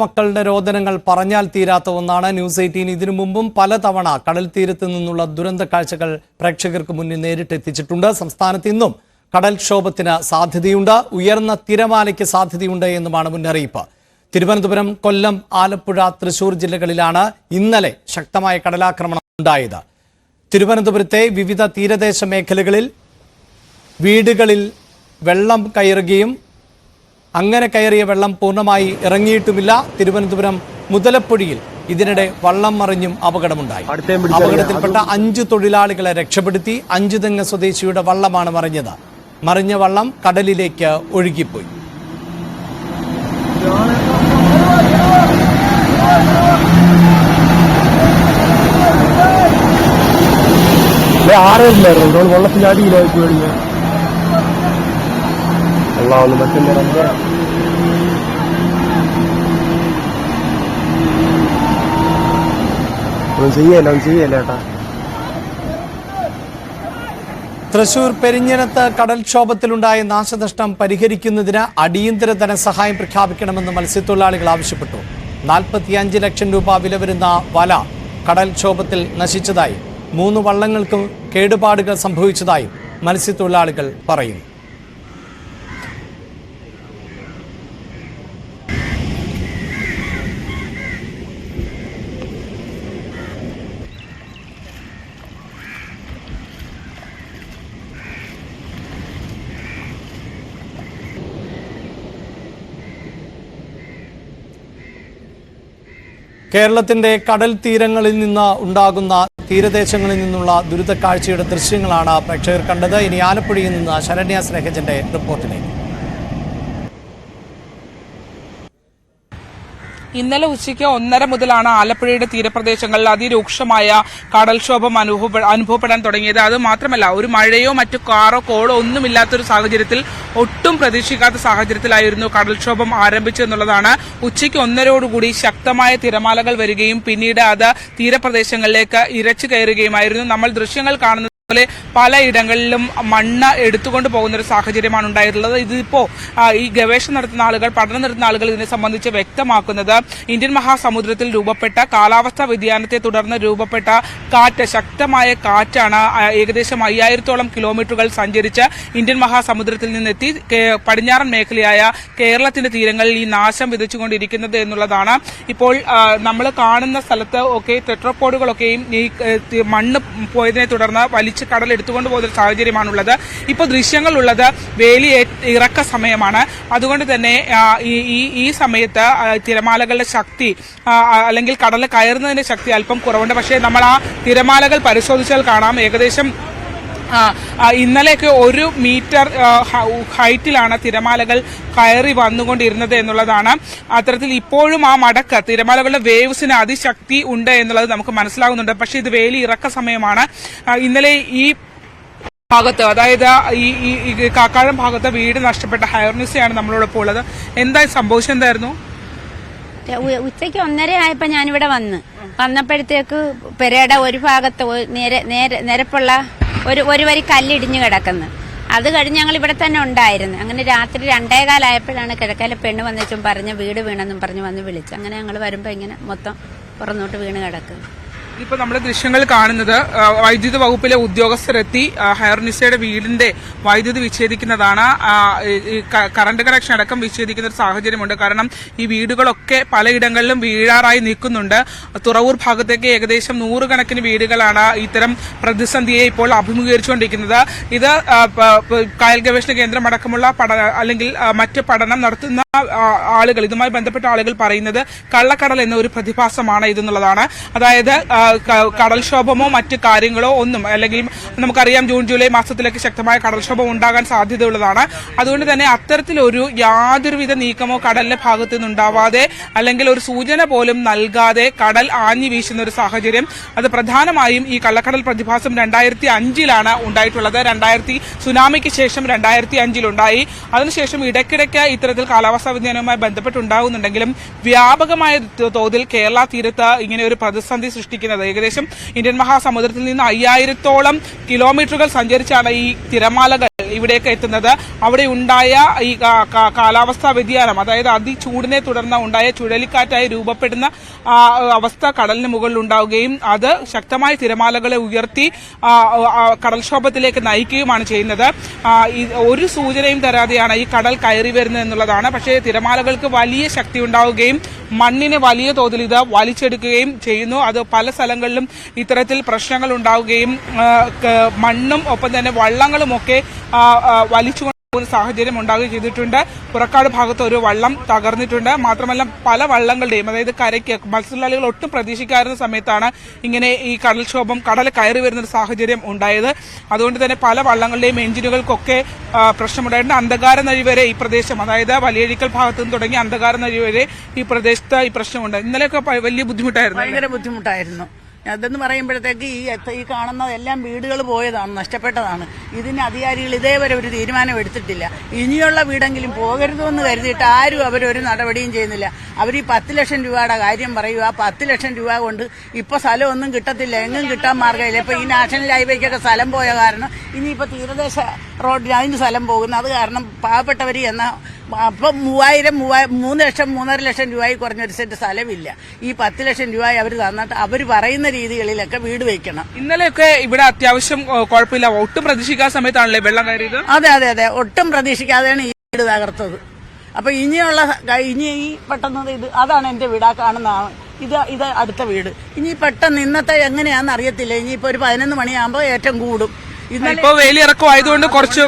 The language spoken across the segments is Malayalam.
മക്കളുടെ രോദനങ്ങൾ പറഞ്ഞാൽ തീരാത്ത ഒന്നാണ്. ന്യൂസ് 18 ഇതിനു മുമ്പും പലതവണ കടൽ തീരത്ത് നിന്നുള്ള ദുരന്ത കാഴ്ചകൾ പ്രേക്ഷകർക്ക് മുന്നിൽ നേരിട്ടെത്തിച്ചിട്ടുണ്ട്. സംസ്ഥാനത്ത് ഇന്നും കടൽക്ഷോഭത്തിന് സാധ്യതയുണ്ട്, ഉയർന്ന തിരമാലയ്ക്ക് സാധ്യതയുണ്ട് എന്നുമാണ് മുന്നറിയിപ്പ്. തിരുവനന്തപുരം, കൊല്ലം, ആലപ്പുഴ, തൃശൂർ ജില്ലകളിലാണ് ഇന്നലെ ശക്തമായ കടലാക്രമണം ഉണ്ടായത്. തിരുവനന്തപുരത്തെ വിവിധ തീരദേശ മേഖലകളിൽ വീടുകളിൽ വെള്ളം കയറുകയും അങ്ങനെ കയറിയ വെള്ളം പൂർണ്ണമായി ഇറങ്ങിയിട്ടുമില്ല. തിരുവനന്തപുരം മുതലപ്പുഴയിൽ ഇതിനിടെ വള്ളം മറിഞ്ഞും അപകടമുണ്ടായി. അപകടത്തിൽപ്പെട്ട 5 തൊഴിലാളികളെ രക്ഷപ്പെടുത്തി. 5 തെങ്ങ് സ്വദേശിയുടെ വള്ളമാണ് മറിഞ്ഞത്. മറിഞ്ഞ വള്ളം കടലിലേക്ക് ഒഴുകിപ്പോയി. വെള്ളത്തിന്റെ അടിയിലായിട്ട് ചെയ്യല്ലേട്ടാ. തൃശൂർ പെരിഞ്ഞനത്ത് കടൽക്ഷോഭത്തിലുണ്ടായ നാശനഷ്ടം പരിഹരിക്കുന്നതിന് അടിയന്തര ധനസഹായം പ്രഖ്യാപിക്കണമെന്ന് മത്സ്യത്തൊഴിലാളികൾ ആവശ്യപ്പെട്ടു. 45 ലക്ഷം രൂപ വില വരുന്ന വല കടൽക്ഷോഭത്തിൽ നശിച്ചതായും 3 വള്ളങ്ങൾക്കും കേടുപാടുകൾ സംഭവിച്ചതായും മത്സ്യത്തൊഴിലാളികൾ പറയുന്നു. കേരളത്തിന്റെ കടൽ തീരങ്ങളിൽ നിന്ന് ഉണ്ടാകുന്ന തീരദേശങ്ങളിൽ നിന്നുള്ള ദുരിതക്കാഴ്ചയുടെ ദൃശ്യങ്ങളാണ് പ്രേക്ഷകർ കണ്ടത്. ഇനി ആലപ്പുഴയിൽ നിന്ന് ശരണ്യ സ്നേഹജന്റെ റിപ്പോർട്ടിലേക്ക്. ഇന്നലെ ഉച്ചയ്ക്ക് 1:30 മുതലാണ് ആലപ്പുഴയുടെ തീരപ്രദേശങ്ങളിൽ അതിരൂക്ഷമായ കടൽക്ഷോഭം അനുഭവപ്പെടാൻ തുടങ്ങിയത്. അത് മാത്രമല്ല, ഒരു മഴയോ മറ്റു കാറോ കോളോ ഒന്നുമില്ലാത്തൊരു സാഹചര്യത്തിൽ, ഒട്ടും പ്രതീക്ഷിക്കാത്ത സാഹചര്യത്തിലായിരുന്നു കടൽക്ഷോഭം ആരംഭിച്ചതെന്നുള്ളതാണ്. ഉച്ചയ്ക്ക് 1:30 ശക്തമായ തിരമാലകൾ വരികയും പിന്നീട് അത് തീരപ്രദേശങ്ങളിലേക്ക് ഇരച്ചു കയറുകയുമായിരുന്നു. നമ്മൾ ദൃശ്യങ്ങൾ കാണുന്നത് പോലെ പലയിടങ്ങളിലും മണ്ണ് എടുത്തുകൊണ്ട് പോകുന്ന ഒരു സാഹചര്യമാണ് ഉണ്ടായിട്ടുള്ളത്. ഇതിപ്പോ ഈ ഗവേഷണം നടത്തുന്ന ആളുകൾ, പഠനം നടത്തുന്ന ആളുകൾ ഇതിനെ സംബന്ധിച്ച് വ്യക്തമാക്കുന്നത് ഇന്ത്യൻ മഹാസമുദ്രത്തിൽ രൂപപ്പെട്ട കാലാവസ്ഥാ വ്യതിയാനത്തെ തുടർന്ന് രൂപപ്പെട്ട കാറ്റ്, ശക്തമായ കാറ്റാണ് ഏകദേശം 5000-ഓളം കിലോമീറ്ററുകൾ സഞ്ചരിച്ച് ഇന്ത്യൻ മഹാസമുദ്രത്തിൽ നിന്നെത്തി പടിഞ്ഞാറൻ മേഖലയായ കേരളത്തിന്റെ തീരങ്ങളിൽ ഈ നാശം വിതച്ചുകൊണ്ടിരിക്കുന്നത് എന്നുള്ളതാണ്. ഇപ്പോൾ നമ്മൾ കാണുന്ന സ്ഥലത്ത് ഒക്കെ ടെട്രോപോഡുകളൊക്കെയും ഈ മണ്ണ് പോയതിനെ തുടർന്ന് വലിച്ചു കടൽ എടുത്തുകൊണ്ട് പോകുന്ന സാഹചര്യമാണുള്ളത്. ഇപ്പോൾ ദൃശ്യങ്ങളുള്ളത് വേലി ഇറക്ക സമയമാണ്. അതുകൊണ്ട് തന്നെ ഈ സമയത്ത് തിരമാലകളുടെ ശക്തി അല്ലെങ്കിൽ കടൽ കയറുന്നതിന്റെ ശക്തി അല്പം കുറവുണ്ട്. പക്ഷേ നമ്മൾ ആ തിരമാലകൾ പരിശോധിച്ചാൽ കാണാം, ഏകദേശം ഇന്നലെയൊക്കെ 1 മീറ്റർ ഹൈറ്റിലാണ് തിരമാലകൾ കയറി വന്നുകൊണ്ടിരുന്നത് എന്നുള്ളതാണ്. അത്തരത്തിൽ ഇപ്പോഴും ആ മടക്ക്, തിരമാലകളുടെ വേവ്സിന് അതിശക്തി ഉണ്ട് എന്നുള്ളത് നമുക്ക് മനസ്സിലാകുന്നുണ്ട്. പക്ഷേ ഇത് വേലി ഇറക്ക സമയമാണ്. ഇന്നലെ ഈ ഭാഗത്ത്, അതായത് ഈ കാക്കാഴം ഭാഗത്ത് വീട് നഷ്ടപ്പെട്ട ഹയർനിസയാണ് നമ്മളോടൊപ്പം ഉള്ളത്. എന്തായി സംഭവിച്ചത്? എന്തായിരുന്നു? ഉച്ചയ്ക്ക് 1:30 ആയപ്പോ ഞാനിവിടെ വന്നപ്പോഴത്തേക്ക് പെരയുടെ ഒരു ഭാഗത്ത് നിരപ്പുള്ള ഒരു വരി കല്ലിടിഞ്ഞു കിടക്കുന്നു. അത് കഴിഞ്ഞ് ഞങ്ങൾ ഇവിടെ തന്നെ ഉണ്ടായിരുന്നു. അങ്ങനെ രാത്രി 2:15 ആയപ്പോഴാണ് കിഴക്കാലെ പെണ്ണ് വന്നേച്ചും പറഞ്ഞ് വീട് വീണെന്നും പറഞ്ഞ് വന്ന് വിളിച്ചു. അങ്ങനെ ഞങ്ങൾ വരുമ്പോൾ ഇങ്ങനെ മൊത്തം പുറന്നോട്ട് വീണ് കിടക്കുന്നു. ഇപ്പൊ നമ്മുടെ ദൃശ്യങ്ങൾ കാണുന്നത് വൈദ്യുതി വകുപ്പിലെ ഉദ്യോഗസ്ഥരെത്തി ഹയർനിസയുടെ വീടിന്റെ വൈദ്യുതി വിച്ഛേദിക്കുന്നതാണ്. കറണ്ട് കണക്ഷൻ അടക്കം വിച്ഛേദിക്കുന്ന ഒരു സാഹചര്യമുണ്ട്. കാരണം ഈ വീടുകളൊക്കെ പലയിടങ്ങളിലും വീഴാറായി നിൽക്കുന്നുണ്ട്. തുറവൂർ ഭാഗത്തേക്ക് ഏകദേശം 100 കണക്കിന് വീടുകളാണ് ഇത്തരം പ്രതിസന്ധിയെ ഇപ്പോൾ അഭിമുഖീകരിച്ചുകൊണ്ടിരിക്കുന്നത്. ഇത് കായൽ ഗവേഷണ കേന്ദ്രം അടക്കമുള്ള അല്ലെങ്കിൽ മറ്റ് പഠനം നടത്തുന്ന ആളുകൾ, ഇതുമായി ബന്ധപ്പെട്ട ആളുകൾ പറയുന്നത് കള്ളക്കടൽ എന്ന ഒരു പ്രതിഭാസമാണ് ഇതെന്നുള്ളതാണ്. അതായത് കടൽക്ഷോഭമോ മറ്റ് കാര്യങ്ങളോ ഒന്നും, അല്ലെങ്കിൽ നമുക്കറിയാം ജൂൺ ജൂലൈ മാസത്തിലേക്ക് ശക്തമായ കടൽക്ഷോഭം ഉണ്ടാകാൻ സാധ്യതയുള്ളതാണ്. അതുകൊണ്ട് തന്നെ അത്തരത്തിലൊരു യാതൊരുവിധ നീക്കമോ കടലിന്റെ ഭാഗത്തു നിന്നുണ്ടാവാതെ, അല്ലെങ്കിൽ ഒരു സൂചന പോലും നൽകാതെ കടൽ ആഞ്ഞു വീശുന്ന ഒരു സാഹചര്യം, അത് പ്രധാനമായും ഈ കള്ളക്കടൽ പ്രതിഭാസം 2005-ലാണ് ഉണ്ടായിട്ടുള്ളത്. സുനാമിക്ക് ശേഷം 2005-ലുണ്ടായി. അതിനുശേഷം ഇടയ്ക്കിടയ്ക്ക് ഇത്തരത്തിൽ കാലാവസ്ഥാ വ്യതിയാനവുമായി ബന്ധപ്പെട്ടുണ്ടാകുന്നുണ്ടെങ്കിലും വ്യാപകമായ തോതിൽ കേരള തീരത്ത് ഇങ്ങനെ ഒരു പ്രതിസന്ധി സൃഷ്ടിക്കുന്നത്, ഏകദേശം ഇന്ത്യൻ മഹാസമുദ്രത്തിൽ നിന്ന് 5000-ഓളം കിലോമീറ്ററുകൾ സഞ്ചരിച്ചാണ് ഈ തിരമാലകൾ ഇവിടേക്ക് എത്തുന്നത്. അവിടെ ഉണ്ടായ ഈ കാലാവസ്ഥാ വ്യതിയാനം, അതായത് അതിചൂടിനെ തുടർന്ന് ഉണ്ടായ ചുഴലിക്കാറ്റായി രൂപപ്പെടുന്ന അവസ്ഥ കടലിന് മുകളിൽ ഉണ്ടാവുകയും അത് ശക്തമായ തിരമാലകളെ ഉയർത്തി കടൽക്ഷോഭത്തിലേക്ക് നയിക്കുകയുമാണ് ചെയ്യുന്നത്. ഒരു സൂചനയും തരാതെയാണ് ഈ കടൽ കയറി വരുന്നത് എന്നുള്ളതാണ്. പക്ഷേ തിരമാലകൾക്ക് വലിയ ശക്തി ഉണ്ടാവുകയും മണ്ണിനെ വലിയ തോതിൽ ഇത് വലിച്ചെടുക്കുകയും ചെയ്യുന്നു. അത് പല സ്ഥലങ്ങളിലും ഇത്തരത്തിൽ പ്രശ്നങ്ങൾ ഉണ്ടാവുകയും മണ്ണും ഒപ്പം തന്നെ വള്ളങ്ങളുമൊക്കെ വലിച്ചു സാഹചര്യം ഉണ്ടാകുകയും ചെയ്തിട്ടുണ്ട്. പുറക്കാട് ഭാഗത്ത് ഒരു വള്ളം തകർന്നിട്ടുണ്ട്. മാത്രമല്ല പല വള്ളങ്ങളുടെയും, അതായത് കരയ്ക്ക് മത്സ്യത്തൊഴിലാളികൾ ഒട്ടും പ്രതീക്ഷിക്കാവുന്ന സമയത്താണ് ഇങ്ങനെ ഈ കടൽക്ഷോഭം കടൽ കയറി വരുന്ന ഒരു സാഹചര്യം ഉണ്ടായത്. അതുകൊണ്ട് തന്നെ പല വള്ളങ്ങളുടെയും എഞ്ചിനുകൾക്കൊക്കെ പ്രശ്നമുണ്ടായിട്ടുണ്ട്. അന്ധകാര നഴി വരെ ഈ പ്രദേശം, അതായത് വലിയഴിക്കൽ ഭാഗത്തു നിന്ന് തുടങ്ങി അന്ധകാര നഴി വരെ ഈ പ്രദേശത്ത് ഈ പ്രശ്നമുണ്ട്. ഇന്നലെയൊക്കെ വലിയ ബുദ്ധിമുട്ടായിരുന്നു. ഭയങ്കര ബുദ്ധിമുട്ടായിരുന്നു. അതെന്ന് പറയുമ്പോഴത്തേക്ക് ഈ കാണുന്നതെല്ലാം വീടുകൾ പോയതാണ്, നഷ്ടപ്പെട്ടതാണ്. ഇതിന് അധികാരികൾ ഇതേവരെ ഒരു തീരുമാനം എടുത്തിട്ടില്ല. ഇനിയുള്ള വീടെങ്കിലും പോകരുതെന്ന് കരുതിയിട്ട് ആരും അവരൊരു നടപടിയും ചെയ്യുന്നില്ല. അവർ ഈ 10 ലക്ഷം രൂപയുടെ കാര്യം പറയുക. ആ 10 ലക്ഷം രൂപ കൊണ്ട് ഇപ്പൊ സ്ഥലമൊന്നും കിട്ടത്തില്ല, എങ്ങും കിട്ടാൻ മാർഗ്ഗമില്ല. ഇപ്പൊ ഈ നാഷണൽ ഹൈവേക്കൊക്കെ സ്ഥലം പോയ കാരണം ഇനിയിപ്പോ തീരദേശ റോഡിൽ അതിന് സ്ഥലം പോകുന്നു. അത് കാരണം പാവപ്പെട്ടവർ അപ്പം 3 ലക്ഷം 3.5 ലക്ഷം രൂപയിൽ കുറഞ്ഞൊരു സെന്റ് സ്ഥലമില്ല. ഈ 10 ലക്ഷം രൂപ അവർ തന്നിട്ട് അവർ പറയുന്ന രീതികളിലൊക്കെ വീട് വെക്കണം. ഇന്നലെയൊക്കെ ഇവിടെ അത്യാവശ്യം കുഴപ്പമില്ല, ഒട്ടും പ്രതീക്ഷിക്കാത്ത സമയത്താണല്ലേ വെള്ളം കയറിയത്? അതെ ഒട്ടും പ്രതീക്ഷിക്കാതെയാണ് ഈ വീട് തകർത്തത്. അപ്പൊ ഇനി പെട്ടെന്ന് അതാണ് എന്റെ വീട്, ആ കാണുന്നതാണ്. ഇത് അടുത്ത വീട്. ഇനി പെട്ടെന്ന് ഇന്നത്തെ എങ്ങനെയാണെന്ന് അറിയത്തില്ല. ഇനിയിപ്പോ ഒരു 11 മണിയാകുമ്പോൾ ഏറ്റവും കൂടും. ഇപ്പൊ വേലിയിറക്കമായതുകൊണ്ട് കുറച്ച്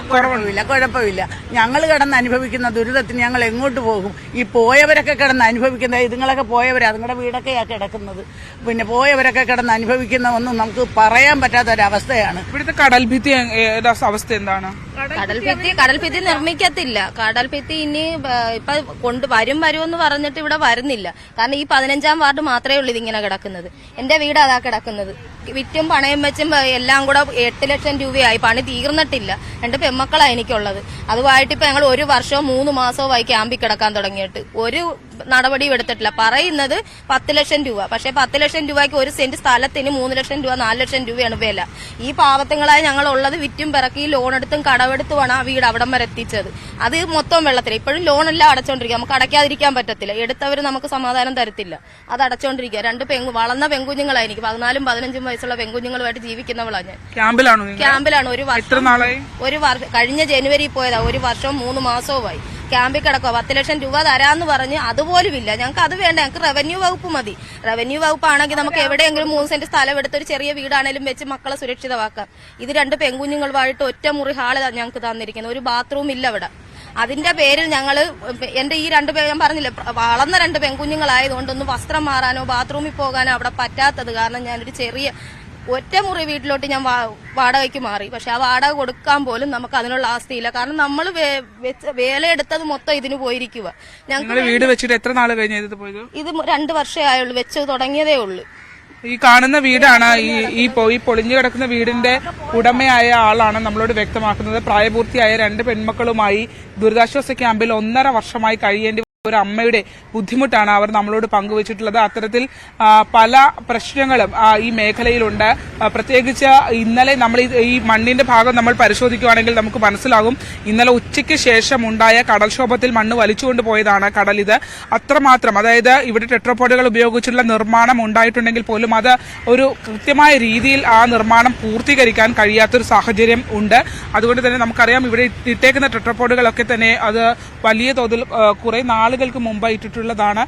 കുഴപ്പമില്ല. ഞങ്ങൾ കിടന്ന് അനുഭവിക്കുന്ന ദുരിതത്തിന് ഞങ്ങൾ എങ്ങോട്ട് പോകും? ഈ പോയവരൊക്കെ കിടന്ന് അനുഭവിക്കുന്ന, ഇതുങ്ങളൊക്കെ പോയവരാ, അതുങ്ങളുടെ വീടൊക്കെയാ കിടക്കുന്നത്. പിന്നെ പോയവരൊക്കെ കിടന്ന് അനുഭവിക്കുന്ന ഒന്നും നമുക്ക് പറയാൻ പറ്റാത്ത ഒരവസ്ഥയാണ്. ഇവിടുത്തെ കടൽഭിത്തി അവസ്ഥ എന്താണ്? കടൽഭിത്തി നിർമ്മിക്കത്തില്ല. കടൽഭിത്തി ഇനി ഇപ്പൊ വരുമെന്ന് പറഞ്ഞിട്ട് ഇവിടെ വരുന്നില്ല. കാരണം ഈ 15-ാം വാർഡ് മാത്രമേ ഉള്ളൂ ഇതിങ്ങനെ കിടക്കുന്നത്. എന്റെ വീട് അതാ കിടക്കുന്നത്. വിറ്റും പണയം വെച്ചും എല്ലാം കൂടെ 8 ലക്ഷം രൂപയായി. പണി തീർന്നിട്ടില്ല. 2 പെൺമക്കളാണ് എനിക്കുള്ളത്. അതുമായിട്ട് ഇപ്പൊ ഞങ്ങൾ 1 വർഷവും 3 മാസവുമായി ക്യാമ്പിൽ കിടക്കാൻ തുടങ്ങിയിട്ട് ഒരു നടപടിയും എടുത്തിട്ടില്ല. പറയുന്നത് 10 ലക്ഷം രൂപ. പക്ഷെ 10 ലക്ഷം രൂപയ്ക്ക് ഒരു സെന്റ് സ്ഥലത്തിന് 3 ലക്ഷം രൂപ 4 ലക്ഷം രൂപയാണ് വില. ഈ പാവത്തങ്ങളായി ഞങ്ങൾ ഉള്ളത് വിറ്റും പിറക്കി ലോണെടുത്തും കടമെടുത്തുമാണ് ആ വീട് അവിടം വരെ എത്തിച്ചത്. അത് മൊത്തം വെള്ളത്തിൽ. ഇപ്പോഴും ലോണെല്ലാം അടച്ചോണ്ടിരിക്കുക. നമുക്ക് അടയ്ക്കാതിരിക്കാൻ പറ്റത്തില്ല. എടുത്തവർ നമുക്ക് സമാധാനം തരത്തില്ല. അത് അടച്ചോണ്ടിരിക്കുക. 2 വളർന്ന പെൺകുഞ്ഞുങ്ങളായി. എനിക്ക് 14-ഉം 15-ഉം വയസ്സുള്ള പെൺകുഞ്ഞുങ്ങളുമായിട്ട് ജീവിക്കുന്നവളാണ് ഞാൻ. ക്യാമ്പിലാണ്. ഒരു വർഷം കഴിഞ്ഞ ജനുവരി പോയതാ. 1 വർഷവും 3 മാസവുമായി ക്യാമ്പിൽ കിടക്കുക. 10 ലക്ഷം രൂപ തരാന്ന് പറഞ്ഞ് അതുപോലുമില്ല. ഞങ്ങൾക്ക് അത് വേണ്ട. ഞങ്ങൾക്ക് റവന്യൂ വകുപ്പ് മതി. റവന്യൂ വകുപ്പാണെങ്കിൽ നമുക്ക് എവിടെയെങ്കിലും 3 സെന്റ് സ്ഥലം എടുത്തൊരു ചെറിയ വീടാണേലും വെച്ച് മക്കളെ സുരക്ഷിതമാക്കാം. ഇത് 2 പെൺകുഞ്ഞുങ്ങളുമായിട്ട് ഒറ്റ മുറി ഹാള് ഞങ്ങൾക്ക് തന്നിരിക്കുന്നത്. ഒരു ബാത്റൂം ഇല്ല ഇവിടെ. അതിന്റെ പേരിൽ ഞങ്ങള് എന്റെ ഈ 2 ഞാൻ പറഞ്ഞില്ലേ, വളർന്ന 2 പെൺകുഞ്ഞുങ്ങളായതുകൊണ്ടൊന്ന് വസ്ത്രം മാറാനോ ബാത്റൂമിൽ പോകാനോ അവിടെ പറ്റാത്തത് കാരണം ഞാനൊരു ചെറിയ ഒറ്റ മുറി വീട്ടിലോട്ട് ഞാൻ വാടകയ്ക്ക് മാറി. പക്ഷെ ആ വാടക കൊടുക്കാൻ പോലും നമുക്ക് അതിനുള്ള ആസ്തിയില്ല. കാരണം നമ്മൾ വേലയെടുത്തത് മൊത്തം ഇതിന് പോയിരിക്കുക. ഞങ്ങൾ വീട് വെച്ചിട്ട് എത്ര നാൾ കഴിഞ്ഞത് ഇത് 2 വർഷമേ ആയുള്ളൂ. വെച്ച് തുടങ്ങിയതേ ഉള്ളൂ. ഈ കാണുന്ന വീടാണ് ഈ പൊളിഞ്ഞു കിടക്കുന്ന വീടിന്റെ ഉടമയായ ആളാണ് നമ്മളോട് വ്യക്തമാക്കുന്നത്. പ്രായപൂർത്തിയായ 2 പെൺമക്കളുമായി ദുരിതാശ്വാസ ക്യാമ്പിൽ 1.5 വർഷമായി കഴിയേണ്ടി ഒരു അമ്മയുടെ ബുദ്ധിമുട്ടാണ് അവർ നമ്മളോട് പങ്കുവച്ചിട്ടുള്ളത്. അത്തരത്തിൽ പല പ്രശ്നങ്ങളും ഈ മേഖലയിലുണ്ട്. പ്രത്യേകിച്ച് ഇന്നലെ നമ്മൾ ഈ മണ്ണിന്റെ ഭാഗം നമ്മൾ പരിശോധിക്കുകയാണെങ്കിൽ നമുക്ക് മനസ്സിലാകും. ഇന്നലെ ഉച്ചയ്ക്ക് ശേഷം ഉണ്ടായ കടൽക്ഷോഭത്തിൽ മണ്ണ് വലിച്ചുകൊണ്ട് പോയതാണ് കടലിത്. അത്രമാത്രം, അതായത് ഇവിടെ ടെട്രോപോഡുകൾ ഉപയോഗിച്ചുള്ള നിർമ്മാണം ഉണ്ടായിട്ടുണ്ടെങ്കിൽ പോലും അത് ഒരു കൃത്യമായ രീതിയിൽ ആ നിർമ്മാണം പൂർത്തീകരിക്കാൻ കഴിയാത്തൊരു സാഹചര്യം ഉണ്ട്. അതുകൊണ്ട് തന്നെ നമുക്കറിയാം ഇവിടെ ഇട്ടേക്കുന്ന ടെട്രോപോഡുകളൊക്കെ തന്നെ അത് വലിയ തോതിൽ കുറെ നാളുകൾക്ക് മുമ്പ് ഇട്ടിട്ടുള്ളതാണ്.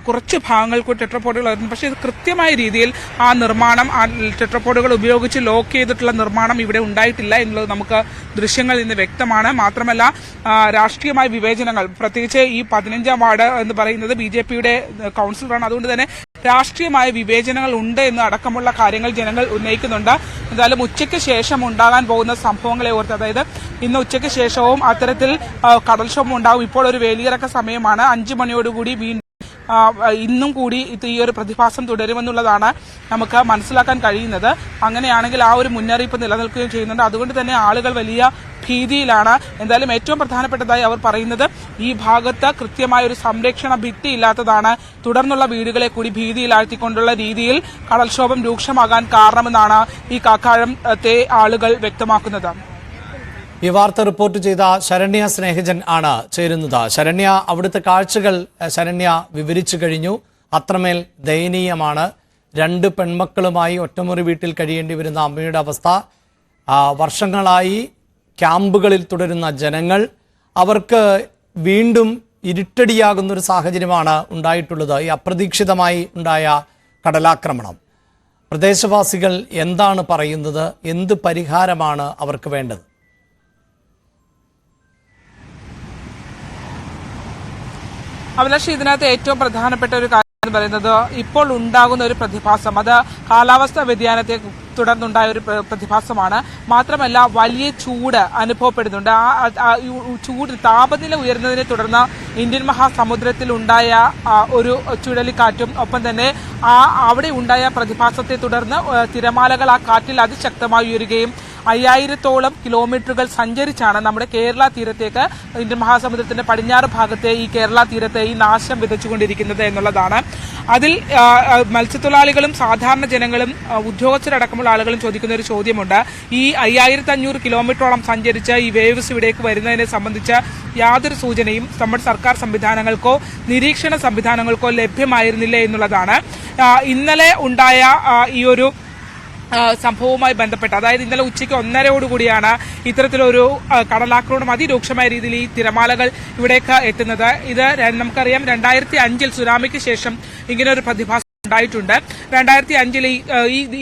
കുറച്ച് ഭാഗങ്ങൾക്ക് ടെട്രോപോഡുകൾ വരുന്നു. പക്ഷേ ഇത് കൃത്യമായ രീതിയിൽ ആ നിർമ്മാണം, ആ ടെട്രോപോഡുകൾ ഉപയോഗിച്ച് ലോക്ക് ചെയ്തിട്ടുള്ള നിർമ്മാണം ഇവിടെ ഉണ്ടായിട്ടില്ല എന്നുള്ളത് നമുക്ക് ദൃശ്യങ്ങളിൽ നിന്ന് വ്യക്തമാണ്. മാത്രമല്ല രാഷ്ട്രീയമായ വിവേചനങ്ങൾ, പ്രത്യേകിച്ച് ഈ 15-ാം വാർഡ് എന്ന് പറയുന്നത് BJPയുടെ കൗൺസിലറാണ്. അതുകൊണ്ട് തന്നെ രാഷ്ട്രീയമായ വിവേചനങ്ങൾ ഉണ്ട് എന്ന് അടക്കമുള്ള കാര്യങ്ങൾ ജനങ്ങൾ ഉന്നയിക്കുന്നുണ്ട്. എന്തായാലും ഉച്ചയ്ക്ക് ശേഷം ഉണ്ടാകാൻ പോകുന്ന സംഭവങ്ങളെ ഓർത്ത്, അതായത് ഇന്ന് ഉച്ചയ്ക്ക് ശേഷവും അത്തരത്തിൽ കടൽക്ഷോഭം ഉണ്ടാവും. ഇപ്പോൾ ഒരു വേലിയിറക്ക സമയമാണ്. 5 മണിയോടുകൂടി വീണ്ടും ഇന്നും കൂടി ഈ ഒരു പ്രതിഭാസം തുടരുമെന്നുള്ളതാണ് നമുക്ക് മനസ്സിലാക്കാൻ കഴിയുന്നത്. അങ്ങനെയാണെങ്കിൽ ആ ഒരു മുന്നറിയിപ്പ് നിലനിൽക്കുകയും ചെയ്യുന്നുണ്ട്. അതുകൊണ്ട് തന്നെ ആളുകൾ വലിയ ഭീതിയിലാണ്. എന്തായാലും ഏറ്റവും പ്രധാനപ്പെട്ടതായി അവർ പറയുന്നത് ഈ ഭാഗത്ത് കൃത്യമായ ഒരു സംരക്ഷണ ഭിത്തി ഇല്ലാത്തതാണ് തുടർന്നുള്ള വീടുകളെ കൂടി ഭീതിയിലാഴ്ത്തിക്കൊണ്ടുള്ള രീതിയിൽ കടൽക്ഷോഭം രൂക്ഷമാകാൻ കാരണമെന്നാണ് ഈ കാക്കാഴത്തെ ആളുകൾ വ്യക്തമാക്കുന്നത്. ഈ വാർത്ത റിപ്പോർട്ട് ചെയ്ത ശരണ്യ സ്നേഹജൻ ആണ് ചേരുന്നത്. ശരണ്യ, അവിടുത്തെ കാഴ്ചകൾ ശരണ്യ വിവരിച്ചു കഴിഞ്ഞു. അത്രമേൽ ദയനീയമാണ്. 2 പെൺമക്കളുമായി ഒറ്റമുറി വീട്ടിൽ കഴിയേണ്ടി വരുന്ന അമ്മയുടെ അവസ്ഥ. വർഷങ്ങളായി ക്യാമ്പുകളിൽ തുടരുന്ന ജനങ്ങൾ, അവർക്ക് വീണ്ടും ഇരുട്ടടിയാകുന്നൊരു സാഹചര്യമാണ് ഉണ്ടായിട്ടുള്ളത്. ഈ അപ്രതീക്ഷിതമായി ഉണ്ടായ കടലാക്രമണം. പ്രദേശവാസികൾ എന്താണ് പറയുന്നത്? എന്ത് പരിഹാരമാണ് അവർക്ക് വേണ്ടത്? അഭിലാഷ്, ഇതിനകത്ത് ഏറ്റവും പ്രധാനപ്പെട്ട ഒരു കാര്യം എന്ന് പറയുന്നത് ഇപ്പോൾ ഉണ്ടാകുന്ന ഒരു പ്രതിഭാസം, അത് കാലാവസ്ഥാ വ്യതിയാനത്തെ തുടർന്നുണ്ടായ ഒരു പ്രതിഭാസമാണ്. മാത്രമല്ല വലിയ ചൂട് അനുഭവപ്പെടുന്നുണ്ട്. ചൂട് താപനില ഉയർന്നതിനെ തുടർന്ന് ഇന്ത്യൻ മഹാസമുദ്രത്തിൽ ഉണ്ടായ ഒരു ചുഴലിക്കാറ്റും ഒപ്പം തന്നെ അവിടെ ഉണ്ടായ പ്രതിഭാസത്തെ തുടർന്ന് തിരമാലകൾ ആ കാറ്റിൽ അതിശക്തമായി ഉയരുകയും 5000-ഓളം കിലോമീറ്ററുകൾ സഞ്ചരിച്ചാണ് നമ്മുടെ കേരള തീരത്തേക്ക്, ഇന്ത്യൻ മഹാസമുദ്രത്തിന്റെ പടിഞ്ഞാറ് ഭാഗത്തെ ഈ കേരള തീരത്തെ ഈ നാശം വിതച്ചുകൊണ്ടിരിക്കുന്നത് എന്നുള്ളതാണ്. അതിൽ മത്സ്യത്തൊഴിലാളികളും സാധാരണ ജനങ്ങളും ഉദ്യോഗസ്ഥരടക്കമുള്ള ആളുകളും ചോദിക്കുന്ന ഒരു ചോദ്യമുണ്ട്. ഈ 5500 കിലോമീറ്ററോളം സഞ്ചരിച്ച് ഈ വേവ്സ് ഇവിടേക്ക് വരുന്നതിനെ സംബന്ധിച്ച് യാതൊരു സൂചനയും നമ്മുടെ സർക്കാർ സംവിധാനങ്ങൾക്കോ നിരീക്ഷണ സംവിധാനങ്ങൾക്കോ ലഭ്യമായിരുന്നില്ല എന്നുള്ളതാണ്. ഇന്നലെ ഉണ്ടായ ഈ ഒരു സംഭവവുമായി ബന്ധപ്പെട്ട്, അതായത് ഇന്നലെ ഉച്ചയ്ക്ക് 1:30 ഇത്തരത്തിലൊരു കടലാക്രമണം അതിരൂക്ഷമായ രീതിയിൽ ഈ തിരമാലകൾ ഇവിടേക്ക് എത്തുന്നത്. ഇത് നമുക്കറിയാം 2005 സുനാമിക്ക് ശേഷം ഇങ്ങനെ ഒരു പ്രതിഭാസം ഉണ്ടായിട്ടുണ്ട്. 2005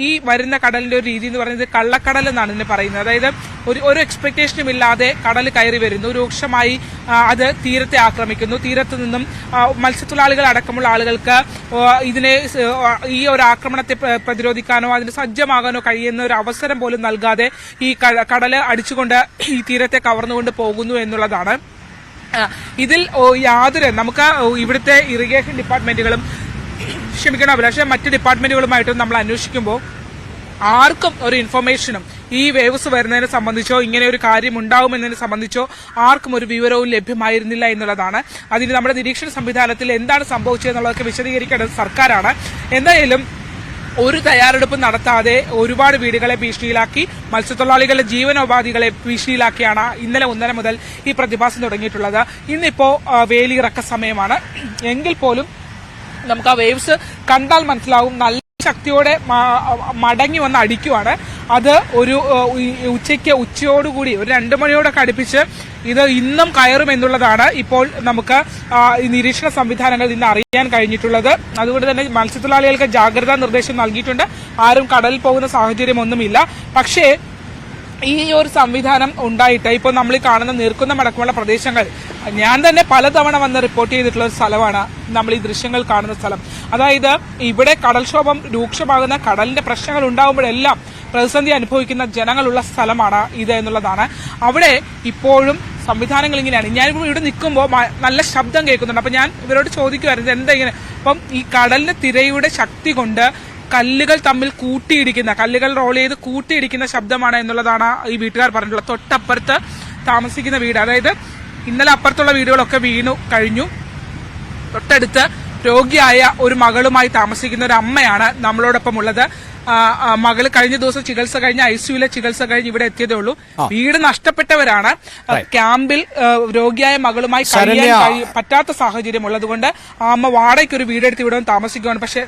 ഈ വരുന്ന കടലിന്റെ ഒരു രീതി എന്ന് പറയുന്നത് കള്ളക്കടൽ എന്നാണ് ഇതിനെ പറയുന്നത്. അതായത് ഒരു എക്സ്പെക്ടേഷനും ഇല്ലാതെ കടൽ കയറി വരുന്നു, രൂക്ഷമായി അത് തീരത്തെ ആക്രമിക്കുന്നു. തീരത്ത് നിന്നും മത്സ്യത്തൊഴിലാളികൾ അടക്കമുള്ള ആളുകൾക്ക് ഈ ഒരു ആക്രമണത്തെ പ്രതിരോധിക്കാനോ അതിന് സജ്ജമാകാനോ കഴിയുന്ന ഒരു അവസരം പോലും നൽകാതെ ഈ കടല് അടിച്ചുകൊണ്ട് ഈ തീരത്തെ കവർന്നുകൊണ്ട് പോകുന്നു എന്നുള്ളതാണ്. ഇതിൽ നമുക്ക് ഇവിടുത്തെ ഇറിഗേഷൻ ഡിപ്പാർട്ട്മെന്റുകളും അഭിലാഷ മറ്റ് ഡിപ്പാർട്ട്മെന്റുകളുമായിട്ടും നമ്മൾ അന്വേഷിക്കുമ്പോൾ ആർക്കും ഒരു ഇൻഫർമേഷനും ഈ വേവ്സ് വരുന്നതിനെ സംബന്ധിച്ചോ ഇങ്ങനെ ഒരു കാര്യം ഉണ്ടാവുമെന്നതിനെ സംബന്ധിച്ചോ ആർക്കും ഒരു വിവരവും ലഭ്യമായിരുന്നില്ല എന്നുള്ളതാണ്. അതിന് നമ്മുടെ നിരീക്ഷണ സംവിധാനത്തിൽ എന്താണ് സംഭവിച്ചതെന്നുള്ളതൊക്കെ വിശദീകരിക്കേണ്ടത് സർക്കാരാണ്. എന്തായാലും ഒരു തയ്യാറെടുപ്പ് നടത്താതെ ഒരുപാട് വീടുകളെ ഭീഷണിയിലാക്കി, മത്സ്യത്തൊഴിലാളികളുടെ ജീവനോപാധികളെ ഭീഷണിയിലാക്കിയാണ് ഇന്നലെ 1:30 മുതൽ ഈ പ്രതിഭാസം തുടങ്ങിയിട്ടുള്ളത്. ഇന്നിപ്പോ വേലിയിറക്ക സമയമാണ്. എങ്കിൽ പോലും നമുക്ക് ആ വേവ്സ് കണ്ടാൽ മനസ്സിലാവും നല്ല ശക്തിയോടെ മടങ്ങി വന്ന് അടിക്കുവാണ്. അത് ഒരു ഉച്ചയോടുകൂടി ഒരു 2 മണിയോടൊക്കെ അടുപ്പിച്ച് ഇത് ഇന്നും കയറും എന്നുള്ളതാണ് ഇപ്പോൾ നമുക്ക് ഈ നിരീക്ഷണ സംവിധാനങ്ങളിൽ നിന്ന് അറിയാൻ കഴിഞ്ഞിട്ടുള്ളത്. അതുകൊണ്ട് തന്നെ മത്സ്യത്തൊഴിലാളികൾക്ക് ജാഗ്രതാ നിർദ്ദേശം നൽകിയിട്ടുണ്ട്. ആരും കടലിൽ പോകുന്ന സാഹചര്യമൊന്നുമില്ല. പക്ഷേ ഈ ഒരു സംവിധാനം ഉണ്ടായിട്ട് ഇപ്പോൾ നമ്മൾ ഈ കാണുന്ന നീർക്കുന്നമടക്കമുള്ള പ്രദേശങ്ങൾ ഞാൻ തന്നെ പലതവണ വന്ന് റിപ്പോർട്ട് ചെയ്തിട്ടുള്ള ഒരു സ്ഥലമാണ് നമ്മൾ ഈ ദൃശ്യങ്ങൾ കാണുന്ന സ്ഥലം. അതായത് ഇവിടെ കടൽക്ഷോഭം രൂക്ഷമാകുന്ന കടലിന്റെ പ്രശ്നങ്ങൾ ഉണ്ടാകുമ്പോഴെല്ലാം പ്രതിസന്ധി അനുഭവിക്കുന്ന ജനങ്ങളുള്ള സ്ഥലമാണ് ഇത് എന്നുള്ളതാണ്. അവിടെ ഇപ്പോഴും സംവിധാനങ്ങൾ ഇങ്ങനെയാണ്. ഞാനിപ്പോൾ ഇവിടെ നിൽക്കുമ്പോൾ നല്ല ശബ്ദം കേൾക്കുന്നുണ്ട്. അപ്പം ഞാൻ ഇവരോട് ചോദിക്കുമായിരുന്നു എന്താ ഇങ്ങനെ. അപ്പം ഈ കടലിന്റെ തിരയുടെ ശക്തി കൊണ്ട് കല്ലുകൾ തമ്മിൽ കൂട്ടിയിടിക്കുന്ന, കല്ലുകൾ റോൾ ചെയ്ത് കൂട്ടിയിടിക്കുന്ന ശബ്ദമാണ് എന്നുള്ളതാണ് ഈ വീട്ടുകാർ പറഞ്ഞിട്ടുള്ളത്. തൊട്ടപ്പുറത്ത് താമസിക്കുന്ന വീട്, അതായത് ഇന്നലെ അപ്പുറത്തുള്ള വീടുകളൊക്കെ വീണു കഴിഞ്ഞു. തൊട്ടടുത്ത് രോഗിയായ ഒരു മകളുമായി താമസിക്കുന്ന ഒരു അമ്മയാണ് നമ്മളോടൊപ്പം ഉള്ളത്. മകള് കഴിഞ്ഞ ദിവസം ചികിത്സ കഴിഞ്ഞ് ICUവിലെ ചികിത്സ കഴിഞ്ഞ് ഇവിടെ എത്തിയതേ ഉള്ളൂ. വീട് നഷ്ടപ്പെട്ടവരാണ്. ക്യാമ്പിൽ രോഗിയായ മകളുമായി കഴിയാൻ പറ്റാത്ത സാഹചര്യം ഉള്ളതുകൊണ്ട് ആ അമ്മ വാടകയ്ക്ക് ഒരു വീടെടുത്ത് ഇവിടെ താമസിക്കുകയാണ്. പക്ഷെ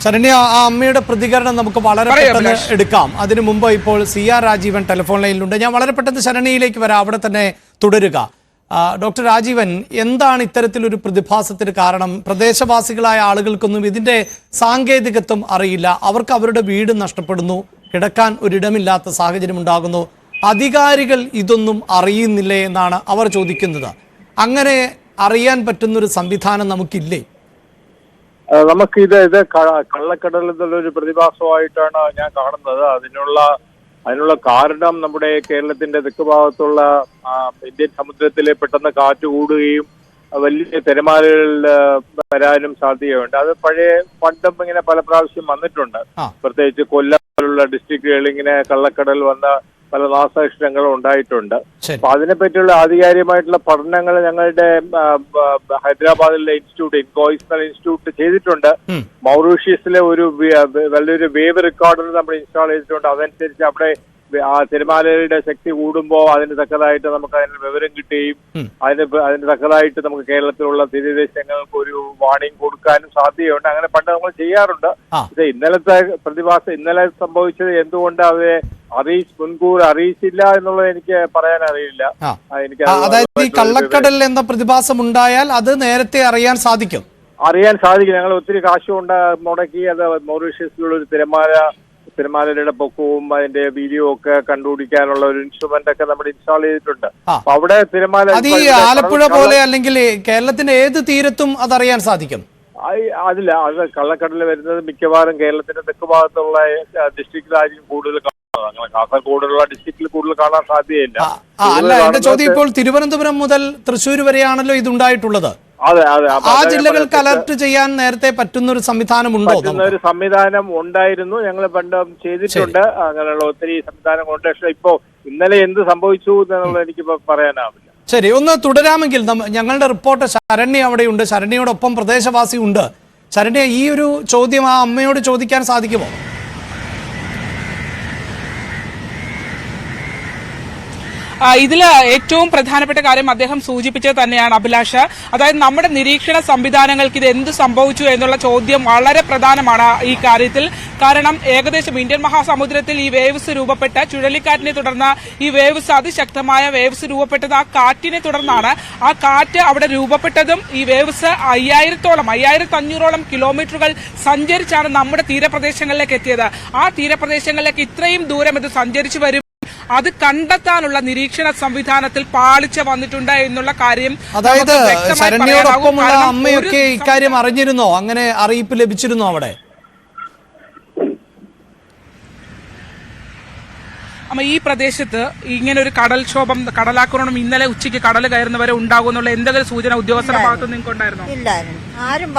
ശരണ്യ, ആ അമ്മയുടെ പ്രതികരണം നമുക്ക് വളരെ പെട്ടെന്ന് എടുക്കാം. അതിനു മുമ്പ് ഇപ്പോൾ CR രാജീവൻ ടെലിഫോൺ ലൈനിലുണ്ട്. ഞാൻ വളരെ പെട്ടെന്ന് ശരണ്യയിലേക്ക് വരാം, അവിടെ തന്നെ തുടരുക. ഡോക്ടർ രാജീവൻ, എന്താണ് ഇത്തരത്തിലൊരു പ്രതിഭാസത്തിന് കാരണം? പ്രദേശവാസികളായ ആളുകൾക്കൊന്നും ഇതിന്റെ സാങ്കേതികത്വം അറിയില്ല. അവർക്ക് അവരുടെ വീട് നഷ്ടപ്പെടുന്നു, കിടക്കാൻ ഒരിടമില്ലാത്ത സാഹചര്യം ഉണ്ടാകുന്നു. അധികാരികൾ ഇതൊന്നും അറിയുന്നില്ലേ എന്നാണ് അവർ ചോദിക്കുന്നത്. അങ്ങനെ അറിയാൻ പറ്റുന്നൊരു സംവിധാനം നമുക്കില്ലേ? നമുക്കിത് കള്ളക്കടൽ എന്നുള്ളൊരു പ്രതിഭാസമായിട്ടാണ് ഞാൻ കാണുന്നത്. അതിനുള്ള കാരണം നമ്മുടെ കേരളത്തിന്റെ തെക്ക് ഭാഗത്തുള്ള ഇന്ത്യൻ സമുദ്രത്തിലെ പെട്ടെന്ന് കാറ്റ് കൂടുകയും വലിയ തിരമാലകൾ വരാനും സാധ്യതയുണ്ട്. അത് പണ്ടും ഇങ്ങനെ പല പ്രാവശ്യം വന്നിട്ടുണ്ട്. പ്രത്യേകിച്ച് കൊല്ലം പോലുള്ള ഡിസ്ട്രിക്റ്റുകളിൽ ഇങ്ങനെ കള്ളക്കടൽ വന്ന പല നാശനഷ്ടങ്ങളും ഉണ്ടായിട്ടുണ്ട്. അപ്പൊ അതിനെപ്പറ്റിയുള്ള ആധികാരികമായിട്ടുള്ള പഠനങ്ങൾ ഞങ്ങളുടെ ഹൈദരാബാദിലെ ഇൻകോയിസ്നൽ ഇൻസ്റ്റിറ്റ്യൂട്ട് ചെയ്തിട്ടുണ്ട്. മൗറീഷ്യസിലെ ഒരു വലിയൊരു വേവ് റെക്കോർഡർ നമ്മൾ ഇൻസ്റ്റാൾ ചെയ്തിട്ടുണ്ട്. അതനുസരിച്ച് അവിടെ ആ തിരമാലയുടെ ശക്തി കൂടുമ്പോൾ അതിന് തക്കതായിട്ട് നമുക്ക് അതിന് വിവരം കിട്ടുകയും അതിന് തക്കതായിട്ട് നമുക്ക് കേരളത്തിലുള്ള തീരദേശങ്ങൾക്ക് ഒരു വാണിംഗ് കൊടുക്കാനും സാധ്യതയുണ്ട്. അങ്ങനെ പണ്ട് നമ്മൾ ചെയ്യാറുണ്ട്. പക്ഷെ ഇന്നലത്തെ പ്രതിഭാസം ഇന്നലെ സംഭവിച്ചത് എന്തുകൊണ്ട് അവരെ മുൻകൂർ അറിയിച്ചില്ല എന്നുള്ളത് എനിക്ക് പറയാൻ അറിയില്ല. അതായത് ഈ കള്ളക്കടൽ എന്ന പ്രതിഭാസം ഉണ്ടായാൽ അത് നേരത്തെ അറിയാൻ സാധിക്കും. ഞങ്ങൾ ഒത്തിരി കാശുകൊണ്ട് മുടക്കി അത് മൗറീഷ്യസിലുള്ള ഒരു തിരമാലയുടെ പൊക്കവും അതിന്റെ വീഡിയോ ഒക്കെ കണ്ടുപിടിക്കാനുള്ള ഒരു ഇൻസ്ട്രുമെന്റ് ഒക്കെ നമ്മൾ ഇൻസ്റ്റാൾ ചെയ്തിട്ടുണ്ട്. അവിടെ തിരമാല അത് ഈ ആലപ്പുഴ പോലെ അല്ലെങ്കിൽ കേരളത്തിന്റെ ഏത് തീരത്തും അതറിയാൻ സാധിക്കും. അതില്ല, അത് കള്ളക്കടലിൽ വരുന്നത് മിക്കവാറും കേരളത്തിന്റെ തെക്ക് ഭാഗത്തുള്ള ഡിസ്ട്രിക്റ്റിലായിരിക്കും കൂടുതൽ കാണുന്നത്. അങ്ങനെ കാസർഗോഡുള്ള ഡിസ്ട്രിക്റ്റിൽ കൂടുതൽ കാണാൻ സാധ്യതയില്ല. അല്ല, എന്റെ ചോദ്യം ഇപ്പോൾ തിരുവനന്തപുരം മുതൽ തൃശ്ശൂർ വരെയാണല്ലോ ഇതുണ്ടായിട്ടുള്ളത്. അതെ. ആ ജില്ലകൾക്ക് അലർട്ട് ചെയ്യാൻ നേരത്തെ പറ്റുന്ന ഒരു സംവിധാനമുണ്ടോ? ഒരു സംവിധാനം ഉണ്ടായിരുന്നു, ഞങ്ങൾ പണ്ട് ചെയ്തിട്ടുണ്ട്. അങ്ങനെയുള്ള ഒത്തിരി സംവിധാനങ്ങളുണ്ട്. പക്ഷെ ഇപ്പോ ഇന്നലെ എന്ത് സംഭവിച്ചു എന്നുള്ളത് എനിക്കിപ്പോ പറയാനാവില്ല. ശരി, ഒന്ന് തുടരാമെങ്കിൽ ഞങ്ങളുടെ റിപ്പോർട്ടർ ശരണ്യ അവിടെയുണ്ട്. ശരണ്യയോടൊപ്പം പ്രദേശവാസി ഉണ്ട്. ശരണ്യ, ഈ ഒരു ചോദ്യം ആ അമ്മയോട് ചോദിക്കാൻ സാധിക്കുമോ? ഇതിൽ ഏറ്റവും പ്രധാനപ്പെട്ട കാര്യം അദ്ദേഹം സൂചിപ്പിച്ചത് തന്നെയാണ് അഭിലാഷ്. അതായത് നമ്മുടെ നിരീക്ഷണ സംവിധാനങ്ങൾക്ക് ഇത് എന്ത് സംഭവിച്ചു എന്നുള്ള ചോദ്യം വളരെ പ്രധാനമാണ് ഈ കാര്യത്തിൽ. കാരണം ഏകദേശം ഇന്ത്യൻ മഹാസമുദ്രത്തിൽ ഈ വേവ്സ് രൂപപ്പെട്ട ചുഴലിക്കാറ്റിനെ തുടർന്ന് ഈ വേവ്സ് അതിശക്തമായ വേവ്സ് രൂപപ്പെട്ടത് ആ കാറ്റിനെ തുടർന്നാണ്. ആ കാറ്റ് അവിടെ രൂപപ്പെട്ടതും ഈ വേവ്സ് 5500 കിലോമീറ്ററുകൾ സഞ്ചരിച്ചാണ് നമ്മുടെ തീരപ്രദേശങ്ങളിലേക്ക് എത്തിയത്. ആ തീരപ്രദേശങ്ങളിലേക്ക് ഇത്രയും ദൂരം ഇത് സഞ്ചരിച്ചു വരും, അത് കണ്ടെത്താനുള്ള നിരീക്ഷണ സംവിധാനത്തിൽ പാളിച്ച വന്നിട്ടുണ്ട് എന്നുള്ള കാര്യം. അതായത് ശരണ്യയോടൊപ്പമുള്ള അമ്മയൊക്കെ ഇക്കാര്യം അറിഞ്ഞിരുന്നോ? അങ്ങനെ അറിയിപ്പ് ലഭിച്ചിരുന്നോ അവിടെ? ഈ പ്രദേശത്ത് ഇങ്ങനെ ഒരു കടൽക്ഷോഭം, കടലാക്രമണം ഇന്നലെ ഉച്ചയ്ക്ക് കടൽ കയറുന്നവരെ ഉണ്ടാകുമെന്നുള്ള എന്തെങ്കിലും സൂചന ഉദ്യോഗസ്ഥരുടെ ഭാഗത്ത് നിങ്ങൾക്ക് ഉണ്ടായിരുന്നോ? ആരും